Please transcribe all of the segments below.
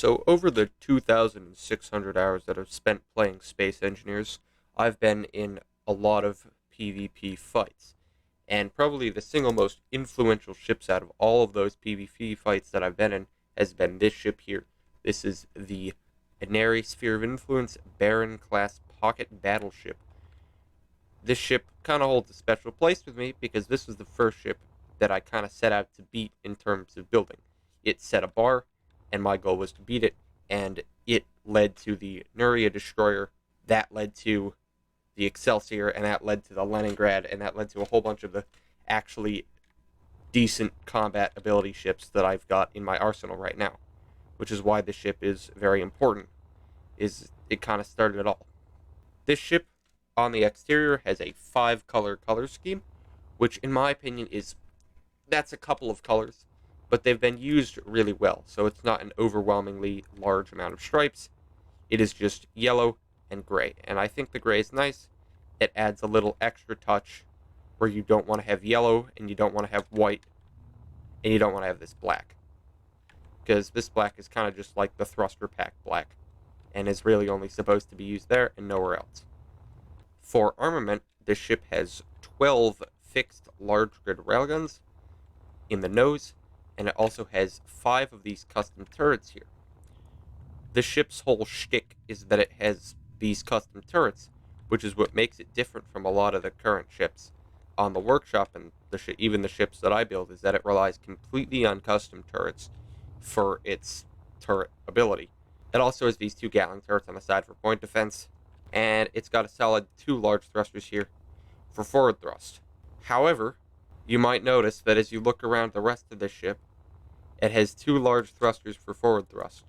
So over the 2,600 hours that I've spent playing Space Engineers, I've been in a lot of PvP fights. And probably the single most influential ships out of all of those PvP fights that I've been in has been this ship here. This is the Inari Sphere of Influence Baron class pocket battleship. This ship kind of holds a special place with me because this was the first ship that I kind of set out to beat in terms of building. It set a bar, and my goal was to beat it, and it led to the Nuria destroyer, that led to the Excelsior, and that led to the Leningrad, and that led to a whole bunch of the actually decent combat ability ships that I've got in my arsenal right now, which is why this ship is very important, is it kind of started it all. This ship on the exterior has a 5-color scheme, which in my opinion that's a couple of colors, but they've been used really well, so it's not an overwhelmingly large amount of stripes. It is just yellow and gray, and I think the gray is nice. It adds a little extra touch where you don't want to have yellow, and you don't want to have white, and you don't want to have this black, because this black is kind of just like the thruster pack black, and is really only supposed to be used there and nowhere else. For armament, this ship has 12 fixed large grid railguns in the nose, and it also has 5 of these custom turrets here. The ship's whole shtick is that it has these custom turrets, which is what makes it different from a lot of the current ships on the workshop, and even the ships that I build, is that it relies completely on custom turrets for its turret ability. It also has these 2 Gatling turrets on the side for point defense, and it's got a solid 2 large thrusters here for forward thrust. However, you might notice that as you look around the rest of this ship, it has 2 large thrusters for forward thrust.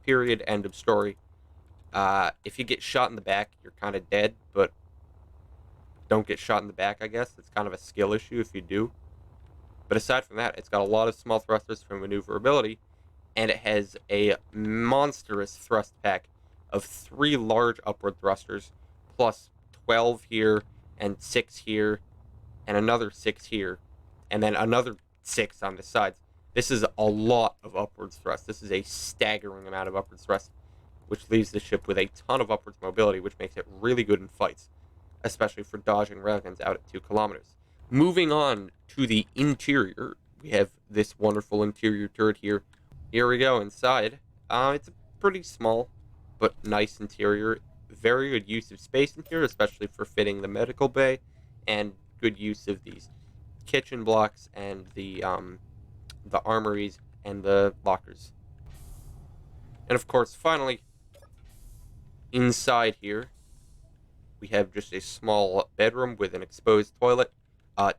Period, end of story. If you get shot in the back, you're kind of dead, but don't get shot in the back, I guess. It's kind of a skill issue if you do. But aside from that, it's got a lot of small thrusters for maneuverability, and it has a monstrous thrust pack of 3 large upward thrusters, plus 12 here, and 6 here, and another 6 here, and then another 6 on the sides. This is a lot of upwards thrust. This is a staggering amount of upwards thrust, which leaves the ship with a ton of upwards mobility, which makes it really good in fights, especially for dodging railguns out at 2 kilometers. Moving on to the interior, we have this wonderful interior turret here. Here we go inside. It's a pretty small but nice interior. Very good use of space in here, especially for fitting the medical bay, and good use of these kitchen blocks and the armories and the lockers. And of course, finally, inside here, we have just a small bedroom with an exposed toilet.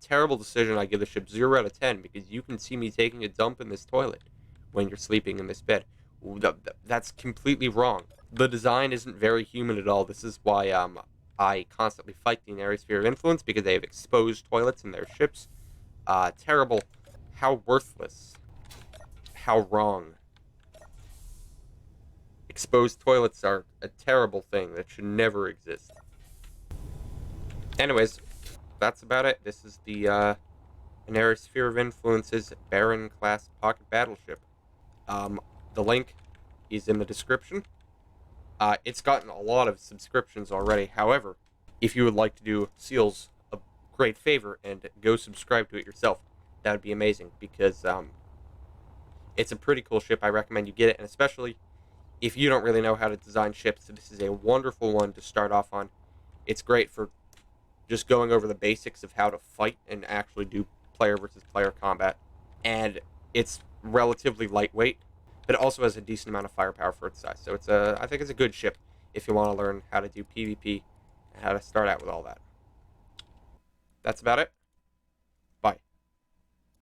Terrible decision. I give the ship 0 out of 10 because you can see me taking a dump in this toilet when you're sleeping in this bed. That's completely wrong. The design isn't very human at all. This is why I constantly fight the Inari Sphere of Influence, because they have exposed toilets in their ships. Terrible. How worthless. How wrong. Exposed toilets are a terrible thing that should never exist. Anyways, that's about it. This is the Inari Sphere of Influence's Baron class pocket battleship. The link is in the description. It's gotten a lot of subscriptions already. However, if you would like to do Seals a great favor and go subscribe to it yourself, that would be amazing, because it's a pretty cool ship. I recommend you get it, and especially if you don't really know how to design ships, this is a wonderful one to start off on. It's great for just going over the basics of how to fight and actually do player versus player combat. And it's relatively lightweight, but it also has a decent amount of firepower for its size. So I think it's a good ship if you want to learn how to do PvP and how to start out with all that. That's about it.